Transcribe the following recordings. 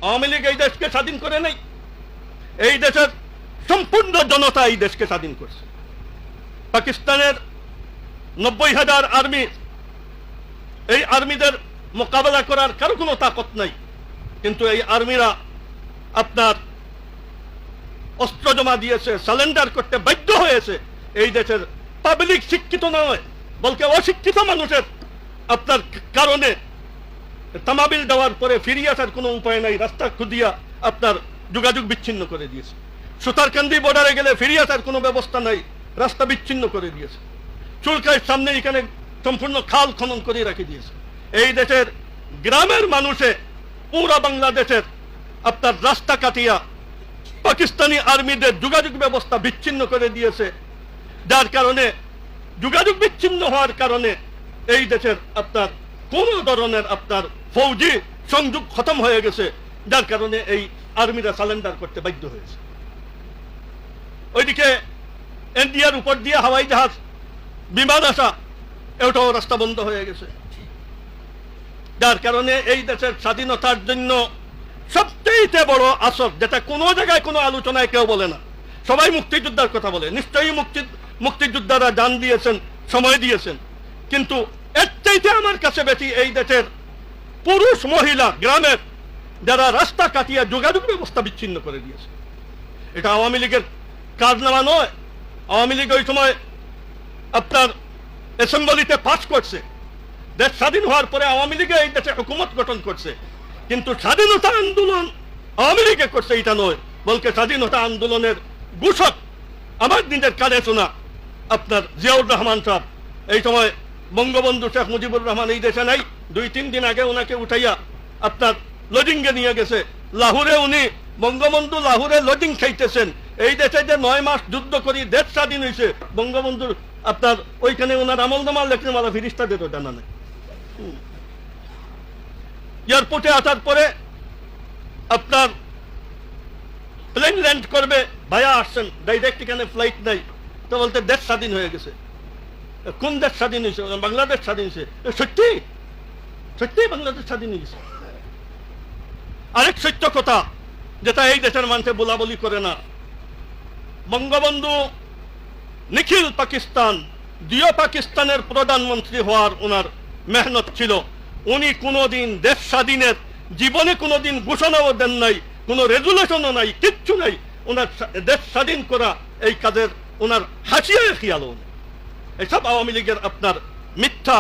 আওয়ামী লীগ এই দেশকে স্বাধীন করে নাই, এই দেশের সম্পূর্ণ জনতা এই দেশকে স্বাধীন করছে। পাকিস্তানের 90,000 আর্মি, এই আর্মিদের মোকাবেলা করার কারো কোনো তাকত নাই, কিন্তু এই আর্মিরা আপনার অস্ত্র জমা দিয়েছে, সারেন্ডার করতে বাধ্য হয়েছে। এই দেশের পাবলিক শিক্ষিত নয়, বলকে অশিক্ষিত মানুষের আপনার কারণে তামাবিল দেওয়ার পরে ফিরিয়ে আসার কোনো উপায় নাই, রাস্তা খুদিয়া আপনার যোগাযোগ বিচ্ছিন্ন করে দিয়েছে। সুতারকান্দি বর্ডারে গেলে ফিরিয়ে আসার কোনো ব্যবস্থা নাই, রাস্তা বিচ্ছিন্ন করে দিয়েছে। চুলকায় সামনে এখানে সম্পূর্ণ খাল খনন করে রেখে দিয়েছে। এই দেশের গ্রামের মানুষে পুরা বাংলাদেশের আপনার রাস্তা কাটিয়া পাকিস্তানি আর্মিদের যোগাযোগ ব্যবস্থা বিচ্ছিন্ন করে দিয়েছে, যার কারণে যোগাযোগ বিচ্ছিন্ন হওয়ার কারণে এই দেশের আপনার কোন ধরনের আপনার ফৌজি সংযোগ খতম হয়ে গেছে, যার কারণে এই আর্মিরা সারেন্ডার করতে বাধ্য হয়েছে। ওইদিকে ইন্ডিয়ার উপর দিয়ে হাওয়াই জাহাজ বিমান আসা, এটাও রাস্তা বন্ধ হয়ে গেছে, যার কারণে এই দেশের স্বাধীনতার জন্য সবচেয়ে বড় আসর, যেটা কোনো জায়গায় কোনো আলোচনায় কেউ বলে না, সবাই মুক্তিযোদ্ধার কথা বলে। নিশ্চয়ই মুক্তিযোদ্ধারা জান দিয়েছেন, সময় দিয়েছেন, কিন্তু এর চাইতে আমার কাছে বেশি এই দেশের পুরুষ মহিলা গ্রামের যারা রাস্তা কাটিয়ে যোগাযোগ ব্যবস্থা বিচ্ছিন্ন করে দিয়েছে। এটা আওয়ামী লীগের কারনামা নয়। আওয়ামী লীগ ওই সময় আপনার অ্যাসেম্বলিতে পাস করছে, দেশ স্বাধীন হওয়ার পরে আওয়ামী লীগে এই দেশে হুকুমত গঠন করছে, কিন্তু স্বাধীনতা আন্দোলন আওয়ামী লীগে করছে এটা নয়, বলকে স্বাধীনতা আন্দোলনের ঘোষক আমার নিজের কানে শোনা আপনার জিয়াউর রহমান সাহেব। এই সময় বঙ্গবন্ধু শেখ মুজিবুর রহমান এই দেশে নাই, 2-3 দিন আগে ওনাকে উঠাইয়া আপনার লজিংয়ে নিয়ে গেছে লাহোরে। উনি বঙ্গবন্ধু লাহোরে লজিং খাইতেছেন। এই দেশে যে 9 মাস যুদ্ধ করি দেশ স্বাধীন হয়েছে, বঙ্গবন্ধুর আপনার ওইখানে ওনার আমলনামা লেখনে মালা ফিরিস্তাদেরও জানা নেই। এয়ারপোর্টে আসার পরে আপনার প্লেন ল্যান্ড করবে, ভাইয়া আসছেন, ডাইরেক্ট এখানে ফ্লাইট নাই, তো বলতে দেশ স্বাধীন হয়ে গেছে। কোন দেশ স্বাধীন হয়েছে? বাংলাদেশ স্বাধীন হয়েছে। সত্যি সত্যি বাংলাদেশ স্বাধীন হয়ে গেছে। আরেক সত্য কথা যেটা এই দেশের মানুষে বলা বলি করে না, বঙ্গবন্ধু নিখিল পাকিস্তান, দ্বিতীয় পাকিস্তানের প্রধানমন্ত্রী হওয়ার ওনার মেহনত ছিল। উনি কোনোদিন দেশ স্বাধীনের জীবনে কোনোদিন ঘোষণাও দেন নাই, কোনো রেজুলেশনও নাই, কিচ্ছু নাই। ওনার দেশ স্বাধীন করা এই কাজের ওনার হাসিয়ে খেয়ালও নেই। এইসব আওয়ামী লীগের আপনার মিথ্যা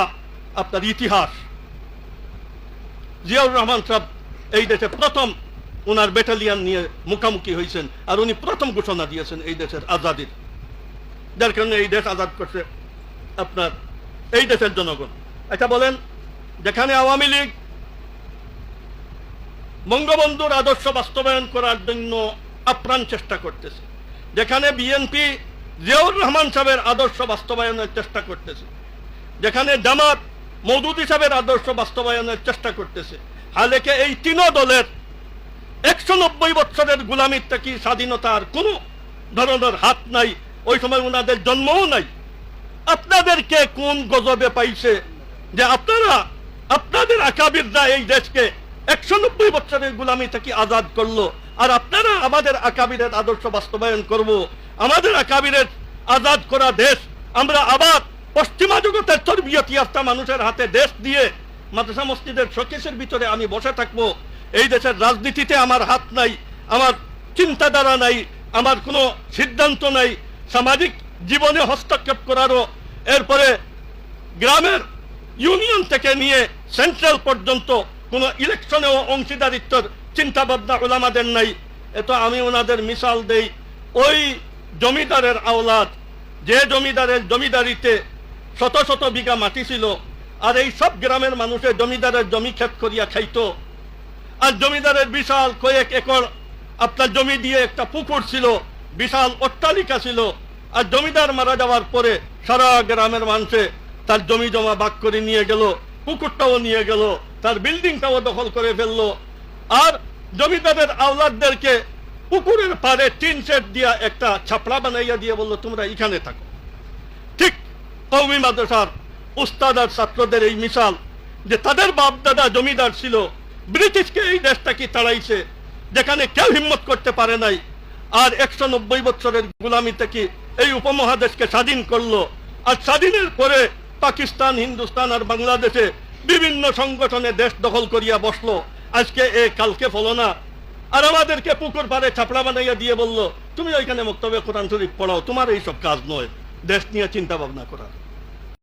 আপনার ইতিহাস। জিয়াউর রহমান সাহেব এই দেশে প্রথম ওনার ব্যাটালিয়ান নিয়ে মুখামুখি হয়েছেন, আর উনি প্রথম ঘোষণা দিয়েছেন এই দেশের আজাদির, যার কারণে এই দেশ আজাদ করছে আপনার এই দেশের জনগণ। এটা বলেন, যেখানে আওয়ামী লীগ বঙ্গবন্ধুর আদর্শ বাস্তবায়ন করার জন্য আপ্রাণ চেষ্টা করতেছে, যেখানে বিএনপি জিয়াউর রহমান সাহেবের আদর্শ বাস্তবায়নের চেষ্টা করতেছে, যেখানে জামাত মওদুদী সাহেবের আদর্শ বাস্তবায়নের চেষ্টা করতেছে, হালেকে এই 3 দলের 190 বছরের গোলামির থেকে স্বাধীনতার কোনো ধরনের হাত নাই। ওই সময় ওনাদের জন্মও নাই। আপনাদেরকে কোন গজবে পাইছে যে আপনারা আপনাদের আকাবিররা এই দেশকে 190 বছরের গোলামি থেকে আজাদ করলো, আর আপনারা আমাদের আকাবিরের আদর্শ বাস্তবায়ন করব, আমাদের আকাবিরের আজাদ করা দেশ আমরা আবার পশ্চিমা জগতের তরবিয়ত ইয়াফতা মানুষের হাতে দেশ দিয়ে মাদ্রাসা মসজিদের শোকেসের ভিতরে আমি বসে থাকবো। এই দেশের রাজনীতিতে আমার হাত নাই, আমার চিন্তাধারা নাই, আমার কোনো সিদ্ধান্ত নাই, সামাজিক জীবনে হস্তক্ষেপ করারও, এরপরে গ্রামের ইউনিয়ন থেকে নিয়ে সেন্ট্রাল পর্যন্ত কোনো ইলেকশনেও অংশীদারিত্বর চিন্তা ভাবনা ওলামাদের নাই। এত আমি ওনাদের মিসাল দেই, ওই জমিদারের আওলাদ, যে জমিদারের জমিদারিতে শত শত বিঘা মাটি ছিল, আর এই সব গ্রামের মানুষের জমিদারের জমি ক্ষেত করিয়া খাইতো, আর জমিদারের বিশাল কয়েক একর আপনার জমি দিয়ে একটা পুকুর ছিল, বিশাল অট্টালিকা ছিল, আর জমিদার মারা যাওয়ার পরে সারা গ্রামের মানুষে তার জমি জমা ভাগ করে নিয়ে গেল, পুকুরটাও নিয়ে গেল, তার বিল্ডিংটাও দখল করে ফেললো, আর জমিদারের আওলাদদেরকে পুকুরের পাড়ে টিন সেট দিয়া একটা ছাপড়া বানাইয়া দিয়ে বললো তোমরা এখানে থাকো। ঠিক কওমি মাদ্রাসার উস্তাদ আর ছাত্রদের এই মিসাল, যে তাদের বাপ দাদা জমিদার ছিল, ব্রিটিশকে এই দেশটা কি তাড়াইছে, যেখানে কেউ হিম্মত করতে পারে নাই। আর 190 বছরের গোলামি থেকে এই উপমহাদেশকে স্বাধীন করলো। আর স্বাধীনের পরে পাকিস্তান, হিন্দুস্তান আর বাংলাদেশে বিভিন্ন সংগঠনে দেশ দখল করিয়া বসলো। আজকে কালকে ফলো না, আর আমাদেরকে পুকুর পাড়ে ছাপড়া বানাইয়া দিয়ে বললো তুমি ওইখানে মক্তবে কোরআন শরীফ পড়াও, তোমার এইসব কাজ নয় দেশ নিয়ে চিন্তা ভাবনা করার।